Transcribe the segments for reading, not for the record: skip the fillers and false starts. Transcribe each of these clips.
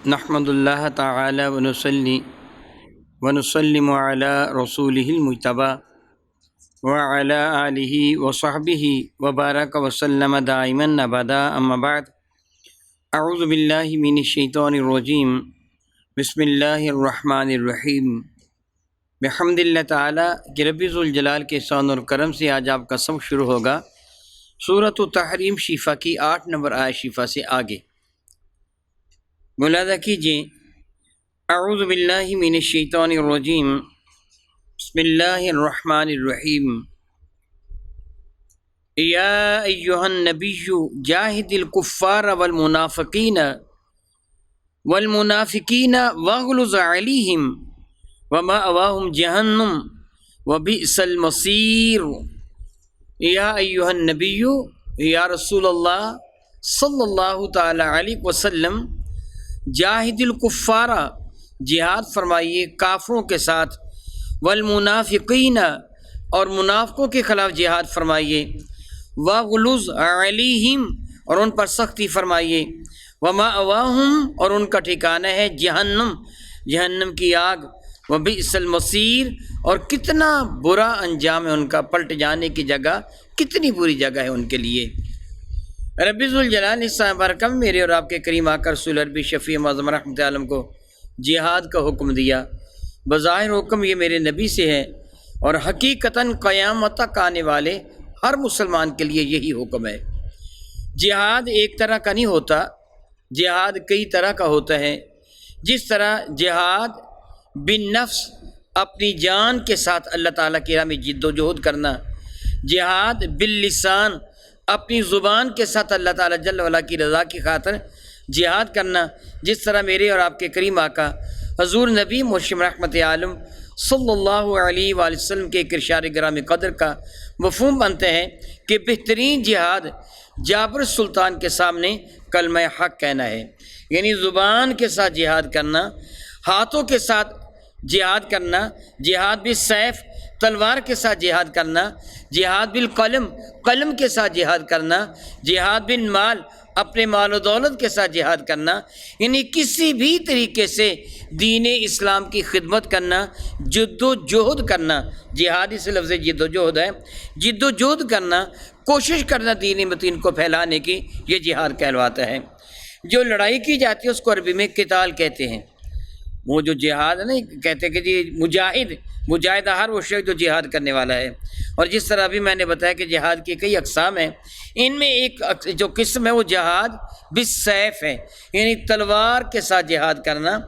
نحمد اللہ تعالی ونصلی ونسلم علی رسولہ المجتبی وعلی آلہ وصحبہ وبارک وسلم دائما ابدا، اما بعد، اعوذ باللہ من الشیطان الرجیم، بسم اللہ الرحمن الرحیم۔ بحمد اللہ تعالی کہ رب ذوالجلال کے احسان اور کرم سے آج آپ کا سبق شروع ہوگا سورۃ التحریم شفا کی 8 نمبر آیت شفا سے آگے۔ ملاحظہ کیجیے، اعوذ باللہ من الشیطان الرجیم، بسم اللہ الرحمن الرحیم۔ یا ایہا النبی جاہد الکفار والمنافقین واغلظ علیہم ومأواہم جہنم وبئس المصیر۔ یا ایہا النبی، یا رسول اللہ صلی اللہ تعالی علیہ وسلم، جاہد الکفار، جہاد فرمائیے کافروں کے ساتھ، والمنافقین، اور منافقوں کے خلاف جہاد فرمائیے، واغلظ علیہم، اور ان پر سختی فرمائیے، ومأواہم، اور ان کا ٹھکانہ ہے جہنم، جہنم کی آگ، وبئس المصیر، اور کتنا برا انجام ہے ان کا، پلٹ جانے کی جگہ کتنی بری جگہ ہے ان کے لیے۔ رب ذوالجلال اس برکم میرے اور آپ کے کریم آقا رسول عربی شفیع معظم رحمت عالم کو جہاد کا حکم دیا۔ بظاہر حکم یہ میرے نبی سے ہے، اور حقیقتاً قیامت تک آنے والے ہر مسلمان کے لیے یہی حکم ہے۔ جہاد ایک طرح کا نہیں ہوتا، جہاد کئی طرح کا ہوتا ہے۔ جس طرح جہاد بالنفس، اپنی جان کے ساتھ اللہ تعالیٰ کی راہ میں جد و جہد کرنا، جہاد باللسان، اپنی زبان کے ساتھ اللہ تعالیٰ جل وعلا کی رضا کی خاطر جہاد کرنا، جس طرح میرے اور آپ کے کریم آقا حضور نبی مرشد رحمت عالم صلی اللہ علیہ وآلہ وسلم کے ارشاد گرامی قدر کا مفہوم بنتے ہیں کہ بہترین جہاد جابر سلطان کے سامنے کلمہ حق کہنا ہے، یعنی زبان کے ساتھ جہاد کرنا، ہاتھوں کے ساتھ جہاد کرنا، جہاد بالسیف، تلوار کے ساتھ جہاد کرنا، جہاد بالقلم، قلم کے ساتھ جہاد کرنا، جہاد بالمال، اپنے مال و دولت کے ساتھ جہاد کرنا، یعنی کسی بھی طریقے سے دین اسلام کی خدمت کرنا، جد و جہد کرنا، جہاد اس لفظ جد و جہد ہے، جد و جہد کرنا، کوشش کرنا دین متین کو پھیلانے کی، یہ جہاد کہلواتا ہے۔ جو لڑائی کی جاتی ہے اس کو عربی میں قتال کہتے ہیں۔ وہ جو جہاد ہے نا، کہتے ہیں کہ جی مجاہد ہر وہ شخص جو جہاد کرنے والا ہے۔ اور جس طرح ابھی میں نے بتایا کہ جہاد کی کئی اقسام ہیں، ان میں ایک جو قسم ہے وہ جہاد بالسیف ہے، یعنی تلوار کے ساتھ جہاد کرنا،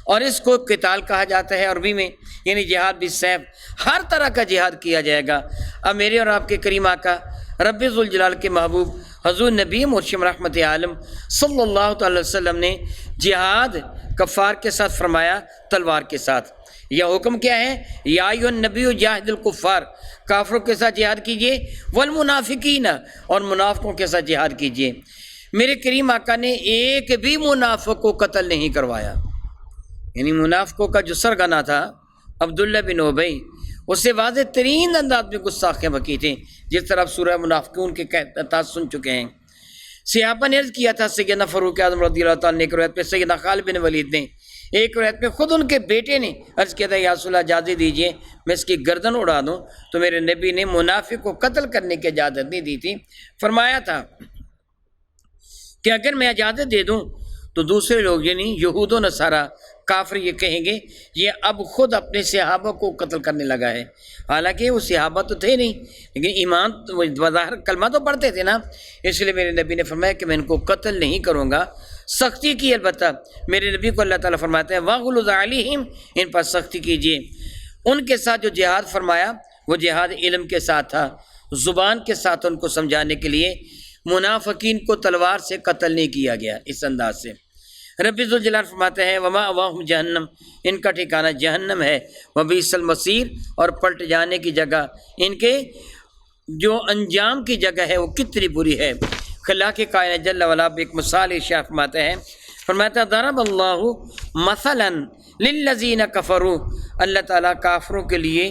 اور اس کو قتال کہا جاتا ہے عربی میں، یعنی جہاد بالسیف۔ ہر طرح کا جہاد کیا جائے گا۔ اب میرے اور آپ کے کریم آقا رب ذوالجلال کے محبوب حضور نبی مرشد رحمت عالم صلی اللہ تعالی وسلم نے جہاد کفار کے ساتھ فرمایا، تلوار کے ساتھ۔ یہ حکم کیا ہے؟ یا ایھا النبی جاہد الکفار، کافروں کے ساتھ جہاد کیجیے، والمنافقین، اور منافقوں کے ساتھ جہاد کیجیے۔ میرے کریم آقا نے ایک بھی منافق کو قتل نہیں کروایا، یعنی منافقوں کا جو سرغنہ تھا عبداللہ بن ابی، اس سے واضح ترین انداز میں گستاخیاں بکی تھیں، جس طرح آپ سورہ منافقون کے تحت سن چکے ہیں۔ صحابہ نے عرض کیا تھا سیدنا فاروق اعظم رضی اللہ تعالیٰ نے، ایک روایت میں سیدنا خالد بن ولید نے، ایک روایت میں خود ان کے بیٹے نے عرض کیا تھا، یا رسول اللہ اجازت دیجیے میں اس کی گردن اڑا دوں، تو میرے نبی نے منافق کو قتل کرنے کی اجازت نہیں دی تھی۔ فرمایا تھا کہ اگر میں اجازت دے دوں تو دوسرے لوگ یعنی یہود و نصارہ کافر یہ کہیں گے یہ اب خود اپنے صحابہ کو قتل کرنے لگا ہے، حالانکہ وہ صحابہ تو تھے نہیں، لیکن ایمان بظاہر کلمہ تو پڑھتے تھے نا۔ اس لیے میرے نبی نے فرمایا کہ میں ان کو قتل نہیں کروں گا، سختی کی۔ البتہ میرے نبی کو اللہ تعالیٰ فرماتا ہے واغلظ علیہم، ان پر سختی کیجیے۔ ان کے ساتھ جو جہاد فرمایا وہ جہاد علم کے ساتھ تھا، زبان کے ساتھ ان کو سمجھانے کے لیے۔ منافقین کو تلوار سے قتل نہیں کیا گیا اس انداز سے۔ رب ذوالجلال فرماتے ہیں ومأواہم جہنم، ان کا ٹھکانہ جہنم ہے، وبئس المصیر، اور پلٹ جانے کی جگہ، ان کے جو انجام کی جگہ ہے وہ کتنی بری ہے۔ خالق کائنات جل وعلا ایک مثال ارشاد فرماتے ہیں، فرماتا ہے ضرب اللہ مثلا للذین کفروا، اللہ تعالیٰ کافروں کے لیے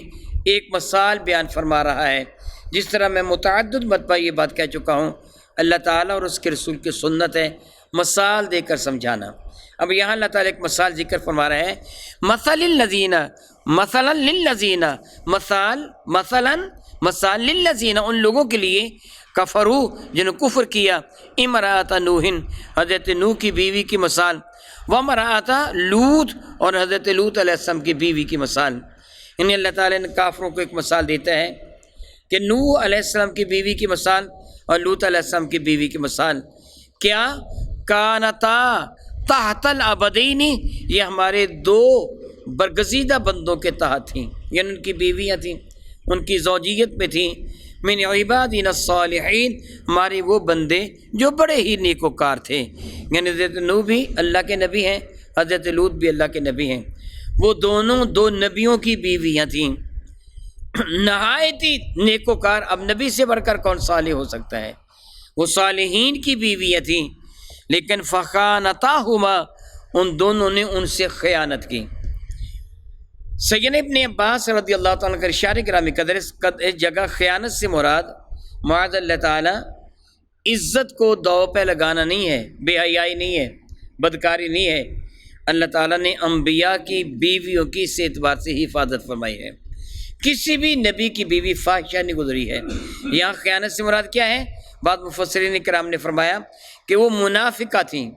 ایک مثال بیان فرما رہا ہے۔ جس طرح میں متعدد مرتبہ یہ بات کہہ چکا ہوں، اللہ تعالیٰ اور اس کے رسول کی سنت ہے مثال دے کر سمجھانا۔ اب یہاں اللہ تعالیٰ ایک مثال ذکر فرما رہا ہے، مثل الذین، مثلا للذین، مثال للذین، ان لوگوں کے لیے، کفروا، جنہوں نے کفر کیا، امرأۃ نوح، حضرت نوح کی بیوی کی مثال، وامرأۃ لوط، اور حضرت لوط علیہ السلام کی بیوی کی مثال۔ یعنی اللہ تعالیٰ نے کافروں کو ایک مثال دیتا ہے کہ نوح علیہ السلام کی بیوی کی مثال اور لوط علیہ السلام کی بیوی کی مثال کیا، کانتا تحت العبدین، یہ ہمارے دو برگزیدہ بندوں کے تحت تھیں، یعنی ان کی بیویاں تھیں، ان کی زوجیت میں تھیں، من عبادنا الصالحین، ہمارے وہ بندے جو بڑے ہی نیکوکار تھے۔ یعنی حضرت نوح بھی اللہ کے نبی ہیں، حضرت لوط بھی اللہ کے نبی ہیں، وہ دونوں دو نبیوں کی بیویاں تھیں، نہایت ہی نیکوکار۔ اب نبی سے بڑھ کر کون صالح ہو سکتا ہے؟ وہ صالحین کی بیویاں تھیں، لیکن فخانتاہما، ان دونوں نے ان سے خیانت کی۔ سیدنا ابن عباس رضی اللہ تعالیٰ کا ارشاد گرامی قدر، اس جگہ خیانت سے مراد معاذ اللہ تعالیٰ عزت کو دو پہ لگانا نہیں ہے، بے حیائی نہیں ہے، بدکاری نہیں ہے۔ اللہ تعالیٰ نے انبیاء کی بیویوں کی اس اعتبار سے حفاظت فرمائی ہے، کسی بھی نبی کی بیوی فاحشہ نہیں گزری ہے۔ یہاں خیانت سے مراد کیا ہے؟ بعض مفسرین کرام نے فرمایا کہ وہ منافقہ تھیں،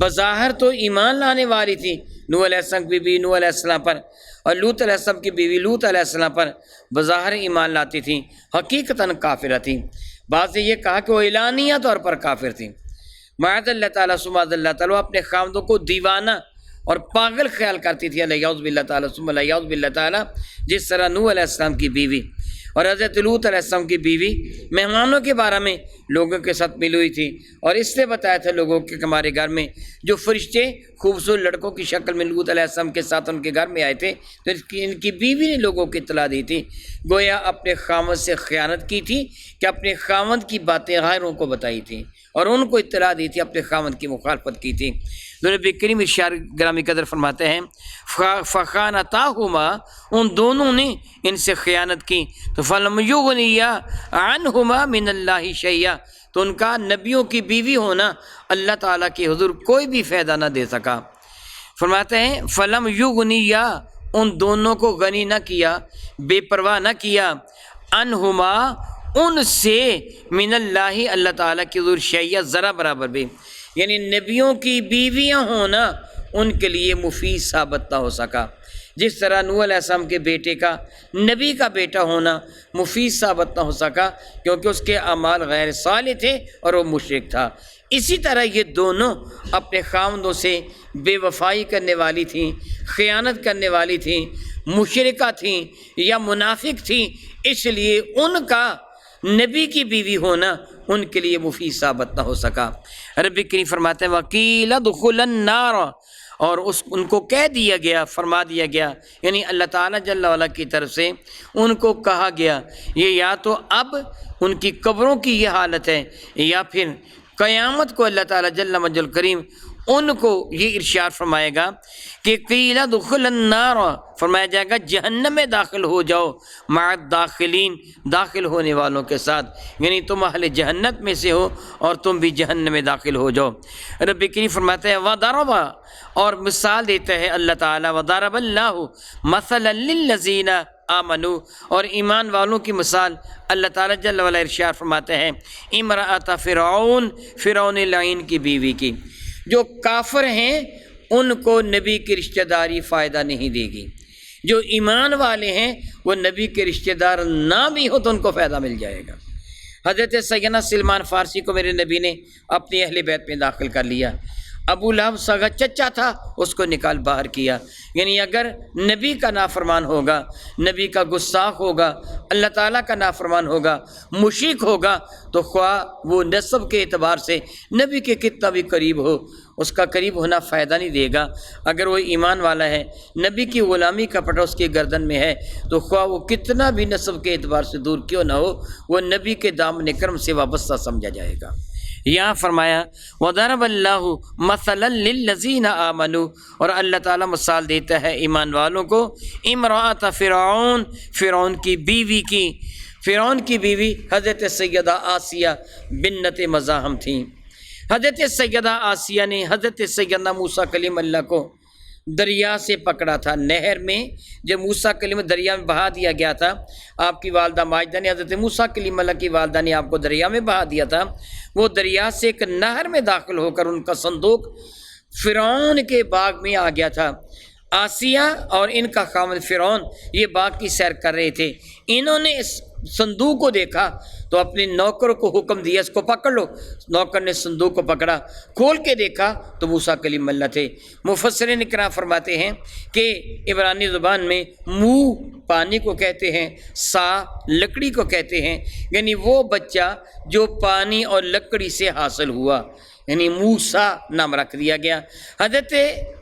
بظاہر تو ایمان لانے والی تھی، نوح علیہ السلام کی بیوی نوح علیہ السلام پر، اور لوط علیہ السلام کی بیوی لوط علیہ السلام پر بظاہر ایمان لاتی تھیں، حقیقتاً کافرہ تھیں۔ بعض نے یہ کہا کہ وہ اعلانیہ طور پر کافر تھیں۔ معاذ اللہ تعالیٰ سماذ اللہ تعالیٰ اپنے خاوندوں کو دیوانہ اور پاگل خیال کرتی تھی، الیاذ باللہ تعالیٰ ثم الیاذ باللہ تعالیٰ، جس طرح نوح علیہ السلام کی بیوی اور حضرت لوط علیہ السلام کی بیوی مہمانوں کے بارے میں لوگوں کے ساتھ ملی ہوئی تھی، اور اس لیے بتایا تھا لوگوں کے ہمارے گھر میں جو فرشتے خوبصورت لڑکوں کی شکل میں لوط علیہ السلام کے ساتھ ان کے گھر میں آئے تھے، تو ان کی بیوی نے لوگوں کو اطلاع دی تھی، گویا اپنے خاوند سے خیانت کی تھی کہ اپنے خاوند کی باتیں غیروں کو بتائی تھی اور ان کو اطلاع دی تھی، اپنے خاوند کی مخالفت کی تھی۔ نبی کریم ارشاد گرامی قدر فرماتے ہیں، فخانتاہما، ان دونوں نے ان سے خیانت کی، تو فلم یغنیا عنہما من اللہ شیئا، تو ان کا نبیوں کی بیوی ہونا اللہ تعالیٰ کے حضور کوئی بھی فائدہ نہ دے سکا۔ فرماتے ہیں فلم یغنیا، ان دونوں کو غنی نہ کیا، بے پرواہ نہ کیا، عنہما، ان سے، من اللہ، اللہ تعالیٰ کے حضور شیئا، ذرا برابر بھی، یعنی نبیوں کی بیویاں ہونا ان کے لیے مفید ثابت نہ ہو سکا، جس طرح نوح علیہ السلام کے بیٹے کا نبی کا بیٹا ہونا مفید ثابت نہ ہو سکا کیونکہ اس کے اعمال غیر صالح تھے اور وہ مشرک تھا۔ اسی طرح یہ دونوں اپنے خاوندوں سے بے وفائی کرنے والی تھیں، خیانت کرنے والی تھیں، مشرکہ تھیں یا منافق تھیں، اس لیے ان کا نبی کی بیوی ہونا ان کے لیے مفید ثابت نہ ہو سکا۔ رب کریم فرماتے ہیں وَقِيلَ ادْخُلَا النَّارَ، اور ان کو کہہ دیا گیا، فرما دیا گیا، یعنی اللہ تعالیٰ جل وعلا کی طرف سے ان کو کہا گیا، یہ یا تو اب ان کی قبروں کی یہ حالت ہے یا پھر قیامت کو اللہ تعالیٰ جل مجل کریم ان کو یہ ارشاد فرمائے گا کہ قیل ادخل النار، فرمایا جائے گا جہنم میں داخل ہو جاؤ، مع الداخلین، داخل ہونے والوں کے ساتھ، یعنی تم اہل جہنت میں سے ہو اور تم بھی جہنم میں داخل ہو جاؤ۔ رب کریم فرماتے ہیں وَضَرَبَ، اور مثال دیتا ہے اللہ تعالیٰ، وَضَرَبَ اللَّهُ مَثَلًا لِلَّذِينَ آمنوا، اور ایمان والوں کی مثال اللہ تعالیٰ جل وعلا ارشاد فرماتے ہیں امرأۃ فرعون، فرعون لعین کی بیوی کی۔ جو کافر ہیں ان کو نبی کی رشتہ داری فائدہ نہیں دے گی، جو ایمان والے ہیں وہ نبی کے رشتہ دار نہ بھی ہو تو ان کو فائدہ مل جائے گا۔ حضرت سیدنا سلمان فارسی کو میرے نبی نے اپنی اہل بیت میں داخل کر لیا، ابو لہب سگا چچا تھا، اس کو نکال باہر کیا، یعنی اگر نبی کا نافرمان ہوگا، نبی کا گستاخ ہوگا، اللہ تعالیٰ کا نافرمان ہوگا، مشرک ہوگا، تو خواہ وہ نسب کے اعتبار سے نبی کے کتنا بھی قریب ہو، اس کا قریب ہونا فائدہ نہیں دے گا۔ اگر وہ ایمان والا ہے، نبی کی غلامی کا پٹا اس کی گردن میں ہے، تو خواہ وہ کتنا بھی نسب کے اعتبار سے دور کیوں نہ ہو، وہ نبی کے دامن کرم سے وابستہ سمجھا جائے گا۔ یہاں فرمایا وَضَرَبَ اللَّهُ مَثَلًا لِلَّذِينَ آمَنُوا، اور اللہ تعالیٰ مثال دیتا ہے ایمان والوں کو، امرأۃ فرعون، فرعون کی بیوی کی۔ فرعون کی بیوی حضرت سیدہ آسیہ بنت مزاحم تھیں۔ حضرت سیدہ آسیہ نے حضرت سیدنا موسیٰ کلیم اللہ کو دریا سے پکڑا تھا، نہر میں جب موسیٰ کلیم دریا میں بہا دیا گیا تھا، آپ کی والدہ ماجدہ نے، حضرت موسیٰ کلیم اللہ کی والدہ نے آپ کو دریا میں بہا دیا تھا، وہ دریا سے ایک نہر میں داخل ہو کر ان کا صندوق فرعون کے باغ میں آ گیا تھا۔ آسیہ اور ان کا خاوند فرعون یہ باغ کی سیر کر رہے تھے، انہوں نے اس صندوق کو دیکھا تو اپنے نوکر کو حکم دیا اس کو پکڑ لو، نوکر نے صندوق کو پکڑا، کھول کے دیکھا تو موسیٰ کلیم اللہ تھے۔ مفسرین اکرام فرماتے ہیں کہ عبرانی زبان میں منہ پانی کو کہتے ہیں، سا لکڑی کو کہتے ہیں، یعنی وہ بچہ جو پانی اور لکڑی سے حاصل ہوا، یعنی موسیٰ نام رکھ دیا گیا۔ حضرت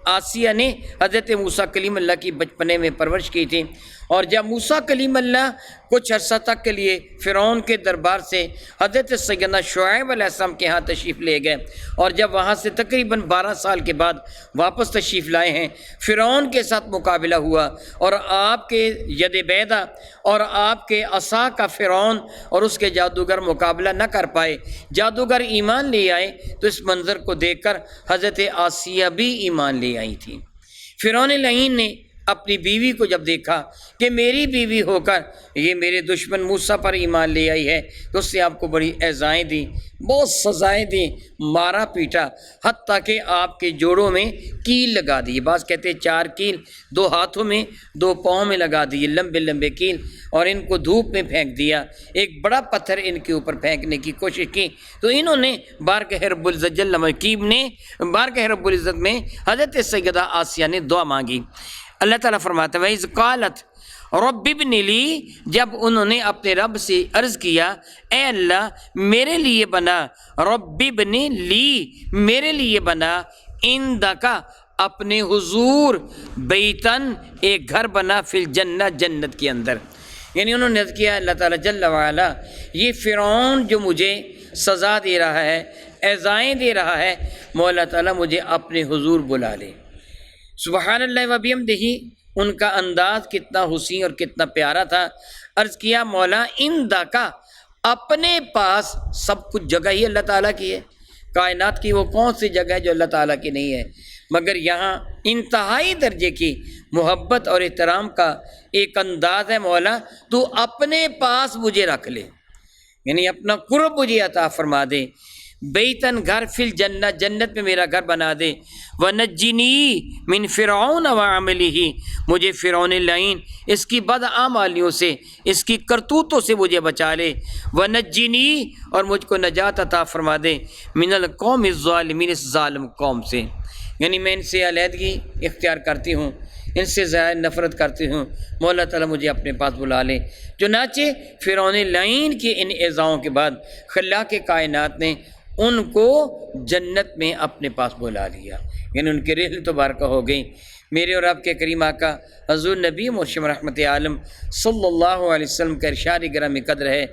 آسیہ نے حضرت موسیٰ کلیم اللہ کی بچپنے میں پرورش کی تھی، اور جب موسیٰ کلیم اللہ کچھ عرصہ تک کے لیے فرعون کے دربار سے حضرت سیدنا شعیب علیہ السلام کے ہاں تشریف لے گئے، اور جب وہاں سے تقریباً 12 سال کے بعد واپس تشریف لائے ہیں، فرعون کے ساتھ مقابلہ ہوا اور آپ کے ید بیضا اور آپ کے عصا کا فرعون اور اس کے جادوگر مقابلہ نہ کر پائے، جادوگر ایمان لے آئے، تو اس منظر کو دیکھ کر حضرت آسیہ بھی ایمان لے آئی تھی۔ فرعون لعین نے اپنی بیوی کو جب دیکھا کہ میری بیوی ہو کر یہ میرے دشمن موسیٰ پر ایمان لے آئی ہے، تو اس سے آپ کو بڑی ایذائیں دیں، بہت سزائیں دیں، مارا پیٹا، حتیٰ کہ آپ کے جوڑوں میں کیل لگا دی، بعض کہتے ہیں 4 کیل، 2 ہاتھوں میں 2 پاؤں میں لگا دیے، لمبے لمبے کیل، اور ان کو دھوپ میں پھینک دیا، ایک بڑا پتھر ان کے اوپر پھینکنے کی کوشش کی، تو انہوں نے بارگاہ رب العزت جل مکیب نے بارگاہ رب العزت میں حضرت سیدہ آسیہ نے دعا مانگی۔ اللہ تعالیٰ فرماتا ہے وَإِذْ قَالَتْ رَبِّ ابْنِ لِی، جب انہوں نے اپنے رب سے عرض کیا اے اللہ میرے لیے بنا، رَبِّ ابْنِ لِی میرے لیے بنا، عِندَکَ اپنے حضور، بیتن ایک گھر بنا، فی الجنہ جنت کے اندر، یعنی انہوں نے عرض کیا اللہ تعالیٰ جل وعلا یہ فرعون جو مجھے سزا دے رہا ہے، ایذائیں دے رہا ہے، مولا تعالیٰ مجھے اپنے حضور بلا لے۔ سبحان اللہ و بحمدہ، ان کا انداز کتنا حسین اور کتنا پیارا تھا۔ عرض کیا مولا عندکا، اپنے پاس، سب کچھ جگہ ہی اللہ تعالیٰ کی ہے، کائنات کی وہ کون سی جگہ ہے جو اللہ تعالیٰ کی نہیں ہے، مگر یہاں انتہائی درجے کی محبت اور احترام کا ایک انداز ہے، مولا تو اپنے پاس مجھے رکھ لے، یعنی اپنا قرب مجھے عطا فرما دے، بیتن گھر، فی الجنہ جنت میں میرا گھر بنا دے، ونجنی من فرعون وعملہ مجھے فرعون لعین اس کی بدعمالیوں سے، اس کی کرتوتوں سے مجھے بچا لے، ونجنی اور مجھ کو نجات عطا فرما دے، من القوم الظالمین اس ظالم قوم سے، یعنی میں ان سے علیحدگی اختیار کرتی ہوں، ان سے زائد نفرت کرتی ہوں، مولا تعالیٰ مجھے اپنے پاس بلا لے۔ چنانچہ فرعون لعین کی ان ایذاؤں کے بعد خلاق کائنات نے ان کو جنت میں اپنے پاس بلا لیا، یعنی ان کی رحلت مبارکہ ہو گئی۔ میرے اور آپ کے کریم آقا حضور نبی مرشد رحمت عالم صلی اللہ علیہ وسلم کا ارشاد گرامی قدر ہے،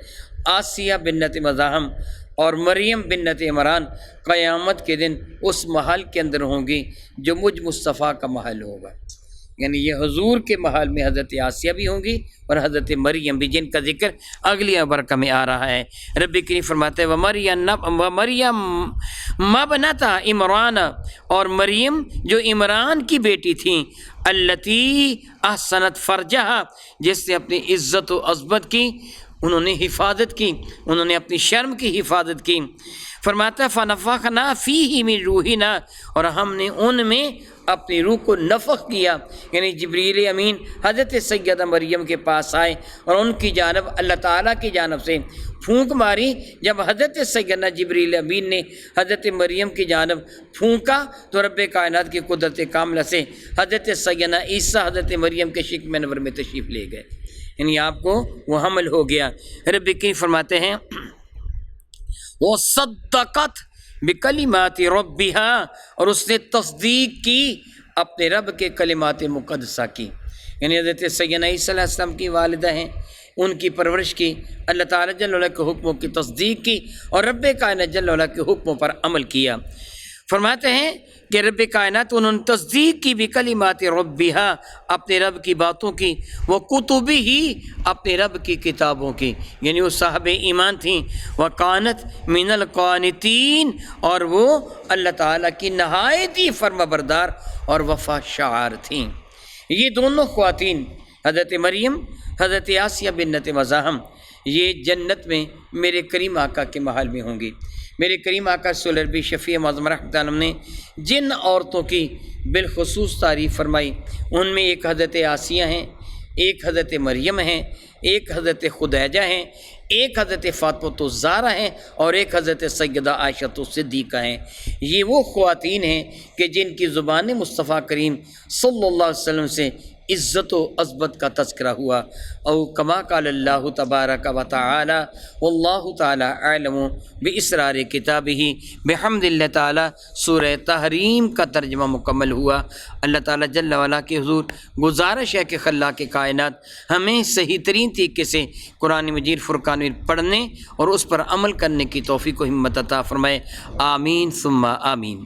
آسیہ بنت مزاحم اور مریم بنت عمران قیامت کے دن اس محل کے اندر ہوں گی جو مجھ مصطفیٰ کا محل ہوگا، یعنی یہ حضور کے محل میں حضرت آسیہ بھی ہوں گی اور حضرت مریم بھی، جن کا ذکر اگلی برکہ میں آ رہا ہے۔ رب کریم فرماتے ہیں وَمَرْيَمَ مَبْنَتَ عمران، اور مریم جو عمران کی بیٹی تھیں، التی احسنت فرجہا جس نے اپنی عزت و عظمت کی انہوں نے حفاظت کی، انہوں نے اپنی شرم کی حفاظت کی۔ فرماتا ہے فَنَفَخْنَا فِيهِ مِن رُوحِنَا، اور ہم نے ان میں اپنی روح کو نفخ کیا، یعنی جبریل امین حضرت سیدہ مریم کے پاس آئے اور ان کی جانب اللہ تعالیٰ کی جانب سے پھونک ماری۔ جب حضرت سیدنا جبریل امین نے حضرت مریم کی جانب پھونکا تو رب کائنات کی قدرت کاملہ سے حضرت سیدنا عیسیٰ حضرت مریم کے شکم انور میں تشریف لے گئے، یعنی آپ کو وہ حمل ہو گیا۔ رب کی فرماتے ہیں وَصَدَّقَتْ بِكَلِمَاتِ رَبِّهَا، اور اس نے تصدیق کی اپنے رب کے کلمات مقدسہ کی، یعنی حضرت سیدنا عیسیٰ علیہ السلام کی والدہ ہیں، ان کی پرورش کی، اللہ تعالیٰ جل وعلا کے حکموں کی تصدیق کی اور رب کائنات جل وعلا کے حکموں پر عمل کیا۔ فرماتے ہیں کہ رب کائنات انہوں نے تصدیق کی بھی کلمات ربہا اپنے رب کی باتوں کی، وہ کتبی ہی اپنے رب کی کتابوں کی، یعنی وہ صاحب ایمان تھیں، وکانت من القانتین اور وہ اللہ تعالیٰ کی نہایت ہی فرما بردار اور وفا شعار تھیں۔ یہ دونوں خواتین حضرت مریم، حضرت آسیہ بنت مزاحم، یہ جنت میں میرے کریم آقا کے محل میں ہوں گی۔ میرے کریم آقا صلی اللہ علیہ وسلم شفیع معظم رحمۃ اللہ نے جن عورتوں کی بالخصوص تعریف فرمائی ان میں ایک حضرت آسیہ ہیں، ایک حضرت مریم ہیں، ایک حضرت خدیجہ ہیں، ایک حضرت فاطمہ الزہرا ہیں اور ایک حضرت سیدہ عائشہ صدیقہ ہیں۔ یہ وہ خواتین ہیں کہ جن کی زبان مصطفیٰ کریم صلی اللہ علیہ وسلم سے عزت و عظمت کا تذکرہ ہوا، او کما قال اللہ تبارک و تعالی واللہ تعالی اعلم باسرار کتابہ بحمد اللہ تعالی۔ سورہ تحریم کا ترجمہ مکمل ہوا۔ اللہ تعالیٰ جل وعلا کے حضور گزارش ہے کہ خلاق کائنات ہمیں صحیح ترین طریقے سے قرآن مجید فرقان پڑھنے اور اس پر عمل کرنے کی توفیق و ہمت عطا فرمائے، آمین ثم آمین۔